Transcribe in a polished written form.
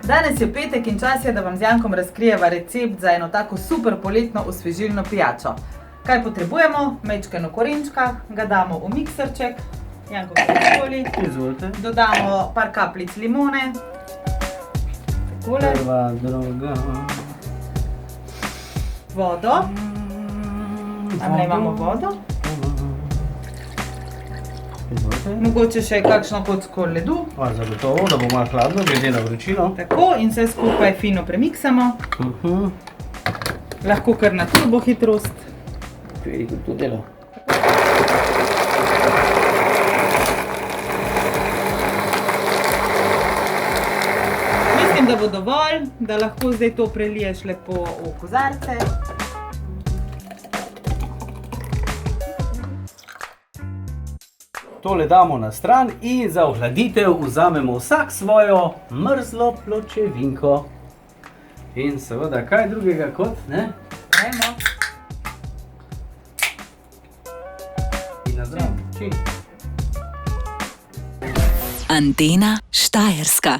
Danes je petek in čas je, da vam z Jankom razkrijeva recept za eno tako super poletno osvežilno pijačo. Kaj potrebujemo? Majčkeno korenčka, ga damo v mikserček. Janko, soli. Izvolite. Dodamo par kapljic limone. Takole. Prva, druga. Vodo. Tam imamo vodo. Izvolite. Mogoče še kakšno kocko ledu. Zagotovo, da bo malo hladno, glede na vročino. Tako, in vse skupaj fino premiksamo. Lahko kar na turbo hitrost. Veliko to delo. Mislim, da bo dovolj, da lahko zdaj to preliješ lepo v kozarce. Tole damo na stran in za ohladitev vzamemo vsak svojo mrzlo pločevinko. In seveda, kaj drugega kot, ne? Dajmo. In na zdrav. Čim. Antena Štajerska.